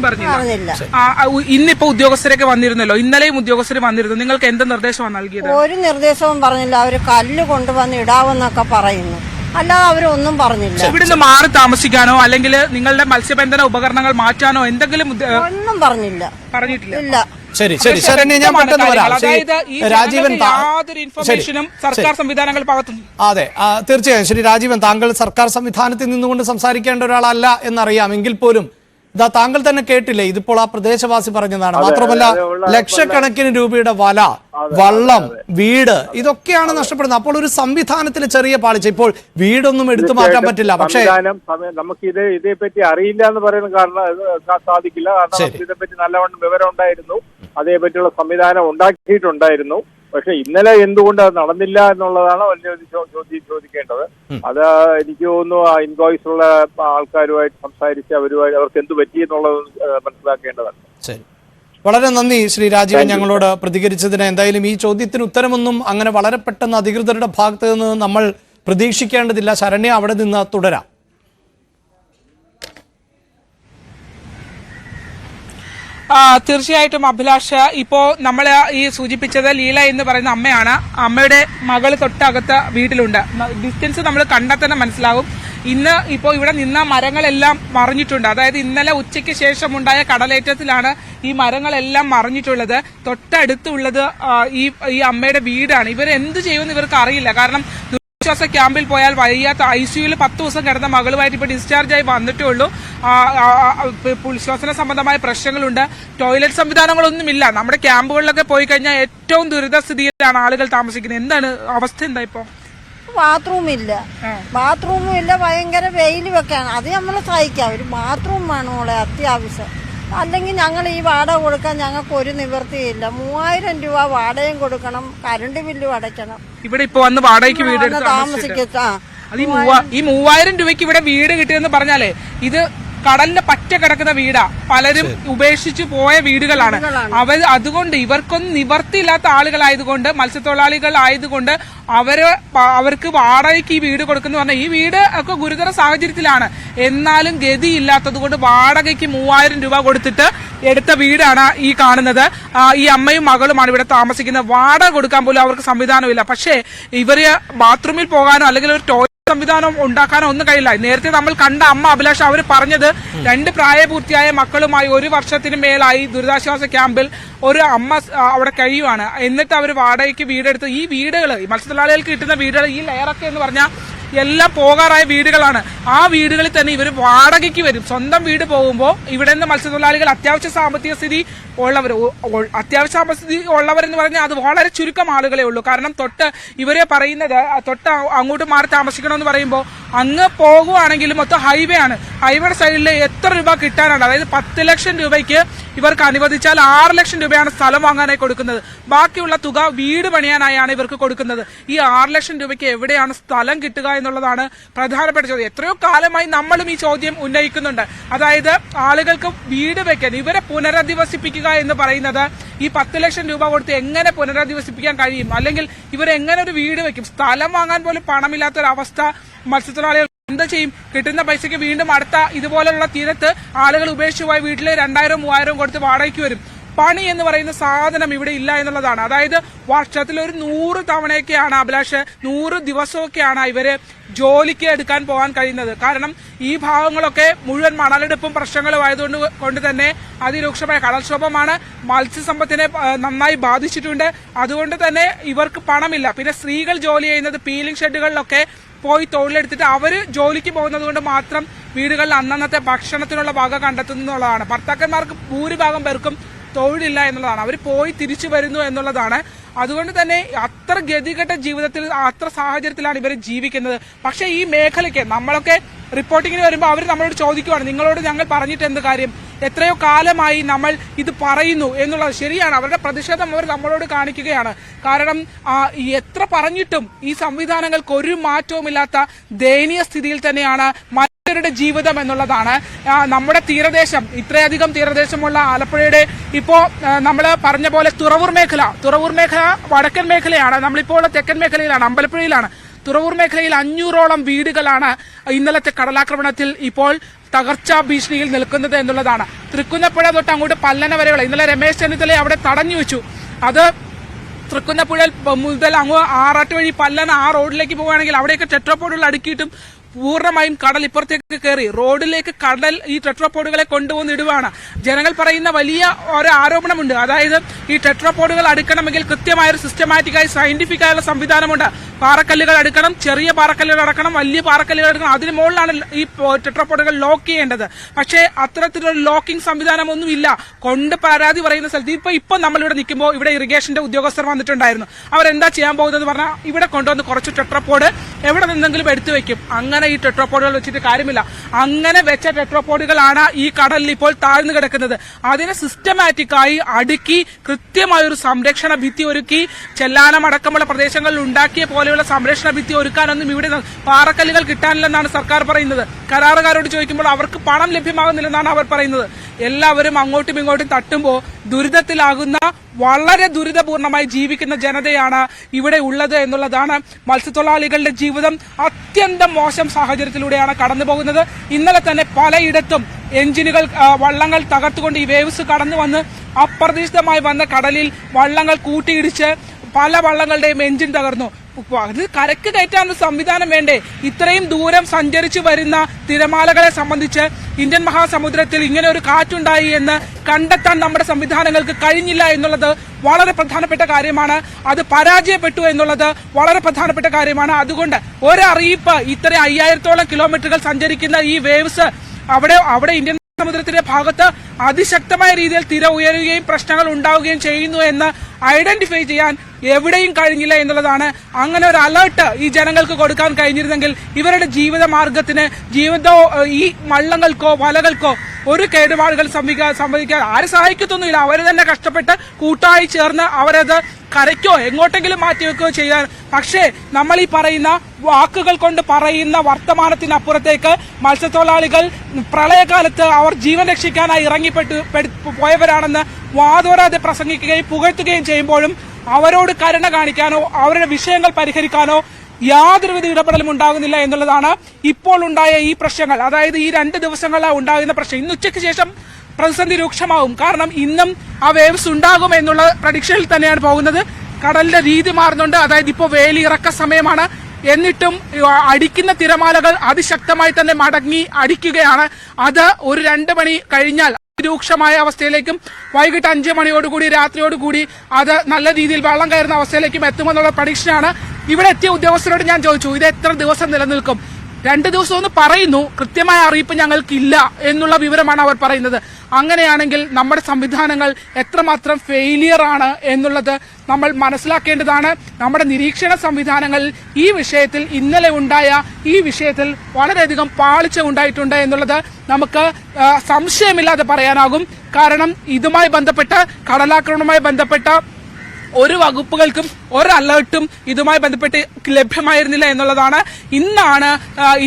പറഞ്ഞില്ല. ഇന്നിപ്പോ ഉദ്യോഗസ്ഥരൊക്കെ വന്നിരുന്നല്ലോ, ഇന്നലെയും ഉദ്യോഗസ്ഥർ വന്നിരുന്നു. നിങ്ങൾക്ക് എന്ത് നിർദ്ദേശമാണ് നൽകിയത്? ഒരു നിർദ്ദേശവും പറഞ്ഞില്ല. അവര് കല്ല് കൊണ്ടുവന്ന് ഇടാവെന്നൊക്കെ പറയുന്നു, അല്ലാതെ അവരൊന്നും പറഞ്ഞില്ല. ഇവിടുന്ന് മാറി താമസിക്കാനോ അല്ലെങ്കിൽ നിങ്ങളുടെ മത്സ്യബന്ധന ഉപകരണങ്ങൾ മാറ്റാനോ എന്തെങ്കിലും ഒന്നും പറഞ്ഞിട്ടില്ല. ശരി, ശരണ്യ, ഞാൻ പെട്ടെന്ന് വരാം. രാജീവൻ, യാതൊരു ഇൻഫർമേഷനും സർക്കാർ സംവിധാനങ്ങൾ ഭാഗത്തുനിന്ന്. അതെ, തീർച്ചയായും. ശരി രാജീവൻ, താങ്കൾ സർക്കാർ സംവിധാനത്തിൽ നിന്നുകൊണ്ട് സംസാരിക്കേണ്ട ഒരാളല്ല എന്നറിയാം. എങ്കിൽ പോലും ഇതാ താങ്കൾ തന്നെ കേട്ടില്ലേ, ഇതിപ്പോൾ ആ പ്രദേശവാസി പറഞ്ഞതാണ്. മാത്രമല്ല, ലക്ഷക്കണക്കിന് രൂപയുടെ വല, വള്ളം, വീട് ഇതൊക്കെയാണ് നഷ്ടപ്പെടുന്നത്. അപ്പോൾ ഒരു സംവിധാനത്തിന് ചെറിയ പാളിച്ച. ഇപ്പോൾ വീടൊന്നും എടുത്തു മാറ്റാൻ പറ്റില്ല. പക്ഷേ നമുക്ക് ഇതേപ്പറ്റി അറിയില്ല എന്ന് പറയുന്ന കാരണം സാധിക്കില്ല. കാരണം ഇതേപ്പറ്റി നല്ലവണ്ണം വിവരം ഉണ്ടായിരുന്നു, അതേപറ്റിയുള്ള സംവിധാനം ഉണ്ടാക്കിയിട്ടുണ്ടായിരുന്നു. പക്ഷെ ഇന്നലെ എന്തുകൊണ്ട് അത് നടന്നില്ല എന്നുള്ളതാണ് വലിയ ചോദിക്കേണ്ടത്. അത് എനിക്ക് തോന്നുന്നു ആ ഇൻവോയ്സ് ഉള്ള ആൾക്കാരുമായിട്ട് സംസാരിച്ച് അവർക്ക് എന്ത് പറ്റി എന്നുള്ളത് മനസ്സിലാക്കേണ്ടതാണ്. ശരി, വളരെ നന്ദി ശ്രീ രാജീവൻ ഞങ്ങളോട് പ്രതികരിച്ചതിന്. എന്തായാലും ഈ ചോദ്യത്തിന് ഉത്തരമൊന്നും അങ്ങനെ വളരെ പെട്ടെന്ന് അധികൃതരുടെ ഭാഗത്ത് നിന്ന് നമ്മൾ പ്രതീക്ഷിക്കേണ്ടതില്ല. ശരണ്യ, അവിടെ നിന്ന് തുടരാം. തീർച്ചയായിട്ടും അഭിലാഷ്, ഇപ്പോ നമ്മൾ ഈ സൂചിപ്പിച്ചത് ലീല എന്ന് പറയുന്ന അമ്മയാണ്. അമ്മയുടെ മകള് തൊട്ടകത്ത് വീട്ടിലുണ്ട്. ഡിസ്റ്റൻസ് നമ്മൾ കണ്ടാൽ തന്നെ മനസ്സിലാവും. ഇന്ന് ഇപ്പോൾ ഇവിടെ നിന്ന മരങ്ങളെല്ലാം മറിഞ്ഞിട്ടുണ്ട്. അതായത് ഇന്നലെ ഉച്ചയ്ക്ക് ശേഷം ഉണ്ടായ കടലേറ്റത്തിലാണ് ഈ മരങ്ങളെല്ലാം മറിഞ്ഞിട്ടുള്ളത്. തൊട്ടടുത്തുള്ളത് ഈ അമ്മയുടെ വീടാണ്. ഇവർ എന്ത് ചെയ്യുമെന്ന് ഇവർക്ക് അറിയില്ല. കാരണം ദുരിതാശ്വാസ ക്യാമ്പിൽ പോയാൽ വയ്യാത്ത ICUയിൽ 10 ദിവസം കിടന്ന മകളുമായിട്ട് ഇപ്പോൾ ഡിസ്ചാർജ് ആയി വന്നിട്ടേ ഉള്ളൂ. ശ്വസന സംബന്ധമായ പ്രശ്നങ്ങളുണ്ട്. ടോയ്ലറ്റ് സംവിധാനങ്ങളൊന്നുമില്ല. നമ്മുടെ ക്യാമ്പുകളിലൊക്കെ പോയി കഴിഞ്ഞാൽ ഏറ്റവും ദുരിതസ്ഥിതിയിലാണ് ആളുകൾ താമസിക്കുന്നത്. എന്താണ് അവസ്ഥ? എന്താ ഇപ്പോ? ബാത്റൂമും ഇല്ല. ഭയങ്കര വെയിലുമൊക്കെയാണ്. അത് നമ്മൾ സഹിക്കാം. ഒരു ബാത്റൂം വേണം മോളെ, അത്യാവശ്യം. അല്ലെങ്കിൽ ഞങ്ങൾ ഈ വാടക കൊടുക്കാൻ ഞങ്ങൾക്ക് ഒരു നിവൃത്തിയില്ല. 3000 രൂപ വാടകയും കൊടുക്കണം, കറണ്ട് ബില്ലും അടയ്ക്കണം. ഇവിടെ ഇപ്പൊ വന്ന് വാടകയ്ക്ക് വീട് താമസിക്കാ. ഈ 3000 രൂപയ്ക്ക് ഇവിടെ വീട് കിട്ടിയെന്ന് പറഞ്ഞാലേ ഇത് കടലിന്റെ പറ്റ കിടക്കുന്ന വീടാ. പലരും ഉപേക്ഷിച്ചു പോയ വീടുകളാണ്. അതുകൊണ്ട് ഇവർക്കൊന്നും നിവർത്തിയില്ലാത്ത ആളുകളായതുകൊണ്ട്, മത്സ്യത്തൊഴിലാളികൾ ആയതുകൊണ്ട് അവർക്ക് വാടകയ്ക്ക് ഈ വീട് കൊടുക്കുന്ന പറഞ്ഞാൽ ഈ വീട് ഒക്കെ ഗുരുതര സാഹചര്യത്തിലാണ്. എന്നാലും ഗതിയില്ലാത്തത് കൊണ്ട് വാടകയ്ക്ക് 3000 രൂപ കൊടുത്തിട്ട് എടുത്ത വീടാണ് ഈ കാണുന്നത്. ഈ അമ്മയും മകളുമാണ് ഇവിടെ താമസിക്കുന്നത്. വാടക കൊടുക്കാൻ പോലും അവർക്ക് സംവിധാനമില്ല. പക്ഷേ ഇവര് ബാത്റൂമിൽ പോകാനോ അല്ലെങ്കിൽ ഒരു സംവിധാനം ഉണ്ടാക്കാനോ ഒന്നും കഴിയില്ല. നേരത്തെ നമ്മൾ കണ്ട അമ്മ അഭിലാഷ് അവർ പറഞ്ഞത് 2 പ്രായപൂർത്തിയായ മക്കളുമായി 1 വർഷത്തിന് മേലായി ദുരിതാശ്വാസ ക്യാമ്പിൽ ഒരു അമ്മ അവിടെ കഴിയുവാണ്. എന്നിട്ട് അവർ വാടകയ്ക്ക് വീടെടുത്ത് ഈ വീടുകൾ മത്സ്യത്തൊഴിലാളികൾക്ക് കിട്ടുന്ന വീടുകൾ ഈ ലെയറൊക്കെ എന്ന് പറഞ്ഞാൽ എല്ലാം പോകാറായ വീടുകളാണ്. ആ വീടുകളിൽ തന്നെ ഇവർ വാടകയ്ക്ക് വരും. സ്വന്തം വീട് പോകുമ്പോൾ ഇവിടെ നിന്ന് മത്സ്യത്തൊഴിലാളികൾ അത്യാവശ്യ സാമ്പത്തിക സ്ഥിതി ഉള്ളവരെന്ന് പറഞ്ഞാൽ അത് വളരെ ചുരുക്കം ആളുകളെ ഉള്ളൂ. കാരണം ഇവരെ പറയുന്നത് അങ്ങോട്ട് മാറി താമസിക്കണമെന്ന് പറയുമ്പോൾ അങ്ങ് പോകുവാണെങ്കിലും മൊത്തം ഹൈവേ ആണ്. ഹൈവേയുടെ സൈഡിൽ എത്ര രൂപ കിട്ടാനാണ്? അതായത് 10 ലക്ഷം രൂപയ്ക്ക് ഇവർക്ക് അനുവദിച്ചാൽ 6 ലക്ഷം രൂപയാണ് സ്ഥലം വാങ്ങാനായി കൊടുക്കുന്നത്. ബാക്കിയുള്ള തുക വീട് പണിയാനായാണ് ഇവർക്ക് കൊടുക്കുന്നത്. ഈ 6 ലക്ഷം രൂപയ്ക്ക് എവിടെയാണ് സ്ഥലം കിട്ടുക എന്നുള്ളതാണ് പ്രധാനപ്പെട്ട ചോദ്യം. എത്രയോ കാലമായി നമ്മളും ഈ ചോദ്യം ഉന്നയിക്കുന്നുണ്ട്. അതായത് ആളുകൾക്ക് വീട് വെക്കാൻ ഇവരെ പുനരധിവസിപ്പിക്കുക എന്ന് പറയുന്നത് ഈ 10 ലക്ഷം രൂപ കൊടുത്ത് എങ്ങനെ പുനരധിവസിപ്പിക്കാൻ കഴിയും? അല്ലെങ്കിൽ ഇവരെങ്ങനെ ഒരു വീട് വെക്കും? സ്ഥലം വാങ്ങാൻ പോലും പണമില്ലാത്തൊരവസ്ഥ മത്സ്യത്തൊഴിലാളികൾ എന്താ ചെയ്യും? കിട്ടുന്ന പൈസയ്ക്ക് വീണ്ടും അടുത്ത ഇതുപോലുള്ള തീരത്ത് ആളുകൾ ഉപേക്ഷിച്ചു പോയ വീട്ടിൽ 2000-3000 കൊടുത്ത് വാടകയ്ക്ക് വരും. പണി എന്ന് പറയുന്ന സാധനം ഇവിടെ ഇല്ല എന്നുള്ളതാണ്. അതായത് വർഷത്തിൽ ഒരു 100 തവണയൊക്കെയാണ് അഭിലാഷ് 100 ദിവസമൊക്കെയാണ് ഇവര് ജോലിക്ക് എടുക്കാൻ പോകാൻ കഴിയുന്നത്. കാരണം ഈ ഭാഗങ്ങളൊക്കെ മുഴുവൻ മണലെടുപ്പും പ്രശ്നങ്ങളും ആയതുകൊണ്ട് തന്നെ അതിരൂക്ഷമായ കടൽക്ഷോഭമാണ്. മത്സ്യസമ്പത്തിനെ നന്നായി ബാധിച്ചിട്ടുണ്ട്. അതുകൊണ്ട് തന്നെ ഇവർക്ക് പണമില്ല. പിന്നെ സ്ത്രീകൾ ജോലി ചെയ്യുന്നത് പീലിംഗ് ഷെഡുകളിലൊക്കെ പോയി തൊഴിലെടുത്തിട്ട് അവര് ജോലിക്ക് പോകുന്നത് കൊണ്ട് മാത്രം വീടുകളിൽ അന്നന്നത്തെ ഭക്ഷണത്തിനുള്ള വക കണ്ടെത്തുന്നതാണ്. ഭർത്താക്കന്മാർക്ക് ഭൂരിഭാഗം പേർക്കും തൊഴിലില്ല എന്നുള്ളതാണ്. അവർ പോയി തിരിച്ചു വരുന്നു എന്നുള്ളതാണ്. അതുകൊണ്ട് തന്നെ അത്ര ഗതികെട്ട ജീവിതത്തിൽ അത്ര സാഹചര്യത്തിലാണ് ഇവർ ജീവിക്കുന്നത്. പക്ഷേ ഈ മേഖലയ്ക്ക് നമ്മളൊക്കെ റിപ്പോർട്ടിങ്ങിന് വരുമ്പോൾ അവർ നമ്മളോട് ചോദിക്കുവാണ്, നിങ്ങളോട് ഞങ്ങൾ പറഞ്ഞിട്ട് എന്ത് കാര്യം? എത്രയോ കാലമായി നമ്മൾ ഇത് പറയുന്നു എന്നുള്ളത് ശരിയാണ്. അവരുടെ പ്രതിഷേധം അവർ നമ്മളോട് കാണിക്കുകയാണ്. കാരണം എത്ര പറഞ്ഞിട്ടും ഈ സംവിധാനങ്ങൾക്ക് ഒരു മാറ്റവുമില്ലാത്ത ദയനീയ സ്ഥിതിയിൽ തന്നെയാണ് മനുഷ്യരുടെ ജീവിതം എന്നുള്ളതാണ്. നമ്മുടെ തീരദേശം, ഇത്രയധികം തീരദേശമുള്ള ആലപ്പുഴയുടെ ഇപ്പോ നമ്മൾ പറഞ്ഞ പോലെ തുറവൂർ മേഖല വടക്കൻ മേഖലയാണ്. നമ്മളിപ്പോൾ തെക്കൻ മേഖലയിലാണ്, അമ്പലപ്പുഴയിലാണ്. തുറവൂർ മേഖലയിൽ 500ഓളം വീടുകളാണ് ഇന്നലത്തെ കടലാക്രമണത്തിൽ ഇപ്പോൾ തകർച്ചാ ഭീഷണിയിൽ നിൽക്കുന്നത് എന്നുള്ളതാണ്. തൃക്കുന്നപ്പുഴ തൊട്ട് അങ്ങോട്ട് പല്ലന വരെയുള്ള ഇന്നലെ രമേശ് ചെന്നിത്തല അവിടെ തടഞ്ഞു വെച്ചു. അത് തൃക്കുന്നപ്പുഴ മുതൽ അങ്ങ് ആറാട്ട് വഴി പല്ലന ആ റോഡിലേക്ക് പോവുകയാണെങ്കിൽ അവിടെയൊക്കെ ടെട്രോപോഡുകൾ അടുക്കിയിട്ടും പൂർണ്ണമായും കടൽ ഇപ്പുറത്തേക്ക് കയറി റോഡിലേക്ക് കടൽ ഈ ടെട്രോപോഡുകളെ കൊണ്ടുവന്നിടുവാണ്. ജനങ്ങൾ പറയുന്ന വലിയ ഒരു ആരോപണമുണ്ട്. അതായത് ഈ ടെട്രോപോഡുകൾ അടുക്കണമെങ്കിൽ കൃത്യമായൊരു സിസ്റ്റമാറ്റിക്കായി സയന്റിഫിക് ആയുള്ള സംവിധാനമുണ്ട്. പാറക്കല്ലുകൾ അടുക്കണം, ചെറിയ പാറക്കല്ലുകൾ അടക്കണം, വലിയ പാറക്കല്ലുകൾ അടുക്കണം. അതിന് മുകളിലാണ് ഈ ടെട്രോപോഡുകൾ ലോക്ക് ചെയ്യേണ്ടത്. പക്ഷേ അത്തരത്തിലൊരു ലോക്കിംഗ് സംവിധാനമൊന്നും ഇല്ല. കൊണ്ട് പരാതി പറയുന്ന സ്ഥലത്ത് ഇപ്പൊ നമ്മളിവിടെ നിൽക്കുമ്പോൾ ഇവിടെ ഇറിഗേഷന്റെ ഉദ്യോഗസ്ഥർ വന്നിട്ടുണ്ടായിരുന്നു. അവരെന്താ ചെയ്യാൻ പോകുന്നത് പറഞ്ഞാൽ ഇവിടെ കൊണ്ടുവന്ന് കുറച്ച് ടെട്രോപോഡ് എവിടെ നിന്നെങ്കിലും എടുത്തു വെക്കും. അങ്ങനെ ഈ ടെട്രോപോഡുകൾ വെച്ചിട്ട് കാര്യമില്ല. അങ്ങനെ വെച്ച ടെട്രോപോഡുകളാണ് ഈ കടലിൽ ഇപ്പോൾ താഴ്ന്നു കിടക്കുന്നത്. അതിനെ സിസ്റ്റമാറ്റിക്കായി അടുക്കി കൃത്യമായൊരു സംരക്ഷണ ഭിത്തി ഒരുക്കി ചെല്ലാനം അടക്കമുള്ള പ്രദേശങ്ങളിൽ ഉണ്ടാക്കിയ പോലെയുള്ള സംരക്ഷണ ഭിത്തി ഒരുക്കാനൊന്നും ഇവിടെ പാറക്കല്ലുകൾ കിട്ടാനില്ലെന്നാണ് സർക്കാർ പറയുന്നത്. കരാറുകാരോട് ചോദിക്കുമ്പോൾ അവർക്ക് പണം ലഭ്യമാകുന്നില്ലെന്നാണ് അവർ പറയുന്നത്. എല്ലാവരും അങ്ങോട്ടും ഇങ്ങോട്ടും തട്ടുമ്പോൾ ദുരിതത്തിലാകുന്ന വളരെ ദുരിതപൂർണമായി ജീവിക്കുന്ന ജനതയാണ് ഇവിടെ ഉള്ളത് എന്നുള്ളതാണ്. മത്സ്യത്തൊഴിലാളികളുടെ ജീവിതം അത്യന്തം മോശം സാഹചര്യത്തിലൂടെയാണ് കടന്നു പോകുന്നത്. ഇന്നലെ തന്നെ പലയിടത്തും എഞ്ചിനുകൾ വള്ളങ്ങൾ തകർത്തുകൊണ്ട് ഈ വേവ്സ് കടന്നു വന്ന് അപ്രതീക്ഷിതമായി വന്ന കടലിൽ വള്ളങ്ങൾ കൂട്ടിയിടിച്ച് പല വള്ളങ്ങളുടെയും എഞ്ചിൻ തകർന്നു. അത് കരക്ക് കയറ്റാനുള്ള സംവിധാനം വേണ്ടേ? ഇത്രയും ദൂരം സഞ്ചരിച്ചു വരുന്ന തിരമാലകളെ സംബന്ധിച്ച് ഇന്ത്യൻ മഹാസമുദ്രത്തിൽ ഇങ്ങനെ ഒരു കാറ്റുണ്ടായി എന്ന് കണ്ടെത്താൻ നമ്മുടെ സംവിധാനങ്ങൾക്ക് കഴിഞ്ഞില്ല എന്നുള്ളത് വളരെ പ്രധാനപ്പെട്ട കാര്യമാണ്. അത് പരാജയപ്പെട്ടു എന്നുള്ളത് വളരെ പ്രധാനപ്പെട്ട കാര്യമാണ്. അതുകൊണ്ട് ഒരറിയിപ്പ്, ഇത്ര 5000ഓളം കിലോമീറ്ററുകൾ സഞ്ചരിക്കുന്ന ഈ വേവ്സ് അവിടെ ഇന്ത്യൻ സമുദ്രത്തിന്റെ ഭാഗത്ത് അതിശക്തമായ രീതിയിൽ തിര ഉയരുകയും പ്രശ്നങ്ങൾ ഉണ്ടാവുകയും ചെയ്യുന്നു എന്ന് ഐഡന്റിഫൈ ചെയ്യാൻ എവിടെയും കഴിഞ്ഞില്ല എന്നുള്ളതാണ്. അങ്ങനെ ഒരു അലേർട്ട് ഈ ജനങ്ങൾക്ക് കൊടുക്കാൻ കഴിഞ്ഞിരുന്നെങ്കിൽ ഇവരുടെ ജീവിത മാർഗത്തിന് ഈ വള്ളങ്ങൾക്കോ വലകൾക്കോ ഒരു കേടുപാടുകൾ സംഭവിക്കാൻ ആരും സഹായിക്കത്തൊന്നുമില്ല. അവർ തന്നെ കഷ്ടപ്പെട്ട് കൂട്ടായി ചേർന്ന് അവരത് കരയ്ക്കോ എങ്ങോട്ടെങ്കിലും മാറ്റിവെക്കുകയോ ചെയ്യാൻ. പക്ഷേ നമ്മൾ ഈ പറയുന്ന വാക്കുകൾ കൊണ്ട് പറയുന്ന വർത്തമാനത്തിനപ്പുറത്തേക്ക് മത്സ്യത്തൊഴിലാളികൾ പ്രളയകാലത്ത് അവർ ജീവൻ രക്ഷിക്കാനായി പോയവരാണെന്ന് വാതോരാതെ പ്രസംഗിക്കുകയും പുകഴ്ത്തുകയും ചെയ്യുമ്പോഴും അവരോട് കരുണ കാണിക്കാനോ അവരുടെ വിഷയങ്ങൾ പരിഹരിക്കാനോ യാതൊരുവിധ ഇടപെടലും ഉണ്ടാകുന്നില്ല എന്നുള്ളതാണ് ഇപ്പോൾ ഉണ്ടായ ഈ പ്രശ്നങ്ങൾ. അതായത് ഈ 2 ദിവസങ്ങളിലാണ് ഉണ്ടാകുന്ന പ്രശ്നം. ഇന്ന് ഉച്ചയ്ക്ക് ശേഷം പ്രതിസന്ധി രൂക്ഷമാവും. കാരണം ഇന്നും ആ വേവ്സ് ഉണ്ടാകും എന്നുള്ള പ്രഡിക്ഷനിൽ തന്നെയാണ് പോകുന്നത്. കടലിന്റെ രീതി മാറുന്നുണ്ട്. അതായത് ഇപ്പോൾ വേലി ഇറക്ക സമയമാണ്. എന്നിട്ടും അടിക്കുന്ന തിരമാലകൾ അതിശക്തമായി തന്നെ മടങ്ങി അടിക്കുകയാണ്. അത് ഒരു 2 മണി കഴിഞ്ഞാൽ രൂക്ഷമായ അവസ്ഥയിലേക്കും വൈകിട്ട് 5 മണിയോടുകൂടി രാത്രിയോടുകൂടി അത് നല്ല രീതിയിൽ വെള്ളം കയറുന്ന അവസ്ഥയിലേക്കും എത്തുമെന്നുള്ള പ്രഡിക്ഷനാണ്. ഇവിടെ എത്തിയ ഉദ്യോഗസ്ഥരോട് ഞാൻ ചോദിച്ചു, ഇത് എത്ര ദിവസം നിലനിൽക്കും? 2 ദിവസം എന്ന് പറയുന്നു, കൃത്യമായ അറിയിപ്പ് ഞങ്ങൾക്കില്ല എന്നുള്ള വിവരമാണ് അവർ പറയുന്നത്. അങ്ങനെയാണെങ്കിൽ നമ്മുടെ സംവിധാനങ്ങൾ എത്രമാത്രം ഫെയിലിയർ ആണ് എന്നുള്ളത് നമ്മൾ മനസ്സിലാക്കേണ്ടതാണ്. നമ്മുടെ നിരീക്ഷണ സംവിധാനങ്ങൾ ഈ വിഷയത്തിൽ ഇന്നലെ ഉണ്ടായ ഈ വിഷയത്തിൽ വളരെയധികം പാളിച്ച ഉണ്ടായിട്ടുണ്ട് എന്നുള്ളത് നമുക്ക് സംശയമില്ലാതെ പറയാനാകും. കാരണം ഇതുമായി ബന്ധപ്പെട്ട് കടലാക്രമണവുമായി ബന്ധപ്പെട്ട ഒരു വകുപ്പുകൾക്കും ഒരു അലേർട്ടും ഇതുമായി ബന്ധപ്പെട്ട് ലഭ്യമായിരുന്നില്ല എന്നുള്ളതാണ്.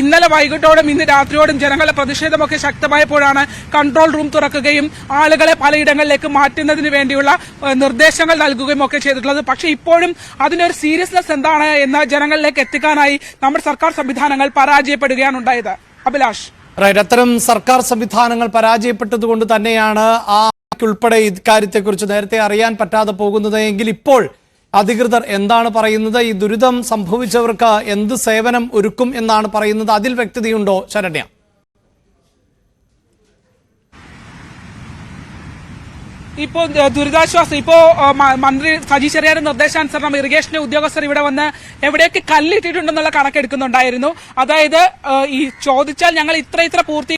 ഇന്നലെ വൈകിട്ടോടും ഇന്ന് രാത്രിയോടും ജനങ്ങളുടെ പ്രതിഷേധമൊക്കെ ശക്തമായപ്പോഴാണ് കൺട്രോൾ റൂം തുറക്കുകയും ആളുകളെ പലയിടങ്ങളിലേക്ക് മാറ്റുന്നതിന് വേണ്ടിയുള്ള നിർദ്ദേശങ്ങൾ നൽകുകയും ഒക്കെ ചെയ്തിട്ടുള്ളത്. പക്ഷേ ഇപ്പോഴും അതിന്റെ ഒരു സീരിയസ്നെസ് എന്താണ് എന്ന് ജനങ്ങളിലേക്ക് എത്തിക്കാനായി നമ്മുടെ സർക്കാർ സംവിധാനങ്ങൾ പരാജയപ്പെടുകയാണ് ഉണ്ടായത്. അഭിലാഷ്, അത്തരം സർക്കാർ സംവിധാനങ്ങൾ പരാജയപ്പെട്ടതുകൊണ്ട് തന്നെയാണ് ഉൾപ്പെടെ ഇക്കാര്യത്തെക്കുറിച്ച് നേരത്തെ അറിയാൻ പറ്റാതെ പോകുന്നത് എങ്കിൽ ഇപ്പോൾ അധികൃതർ എന്താണ് പറയുന്നത്? ഈ ദുരിതം സംഭവിച്ചവർക്ക് എന്ത് സേവനം ഒരുക്കും എന്നാണ് പറയുന്നത്? അതിൽ വ്യക്തതയുണ്ടോ ശരണ്യ? ഇപ്പോൾ ദുരിതാശ്വാസം മന്ത്രി സജി ചെറിയാന്റെ നിർദ്ദേശാനുസരണം ഇറിഗേഷന്റെ ഉദ്യോഗസ്ഥർ ഇവിടെ വന്ന് എവിടെയൊക്കെ കല്ലിട്ടിട്ടുണ്ടെന്നുള്ള കണക്കെടുക്കുന്നുണ്ടായിരുന്നു. അതായത് ഈ ചോദിച്ചാൽ ഞങ്ങൾ ഇത്ര പൂർത്തി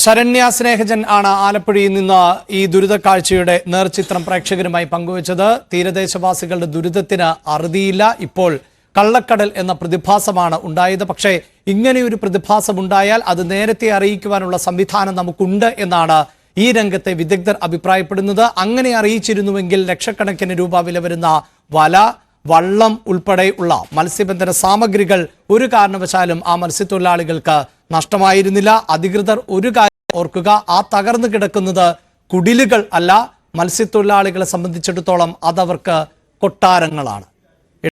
ശരണ്യ സ്നേഹജൻ ആണ് ആലപ്പുഴയിൽ നിന്ന് ഈ ദുരിതക്കാഴ്ചയുടെ നേർചിത്രം പ്രേക്ഷകരുമായി പങ്കുവച്ചത്. തീരദേശവാസികളുടെ ദുരിതത്തിന് അറുതിയില്ല. ഇപ്പോൾ കള്ളക്കടൽ എന്ന പ്രതിഭാസമാണ് ഉണ്ടായത്. പക്ഷേ ഇങ്ങനെയൊരു പ്രതിഭാസം ഉണ്ടായാൽ അത് നേരത്തെ അറിയിക്കുവാനുള്ള സംവിധാനം നമുക്കുണ്ട് എന്നാണ് ഈ രംഗത്തെ വിദഗ്ധർ അഭിപ്രായപ്പെടുന്നത്. അങ്ങനെ അറിയിച്ചിരുന്നുവെങ്കിൽ ലക്ഷക്കണക്കിന് രൂപ വില വരുന്ന വല, വള്ളം ഉൾപ്പെടെയുള്ള മത്സ്യബന്ധന സാമഗ്രികൾ ഒരു കാരണവശാലും ആ മത്സ്യത്തൊഴിലാളികൾക്ക് നഷ്ടമായിരുന്നില്ല. അധികൃതർ ഒരു കാര്യം ഓർക്കുക, ആ തകർന്നു കിടക്കുന്നത് കുടിലുകൾ അല്ല. മത്സ്യത്തൊഴിലാളികളെ സംബന്ധിച്ചിടത്തോളം അതവർക്ക് കൊട്ടാരങ്ങളാണ്.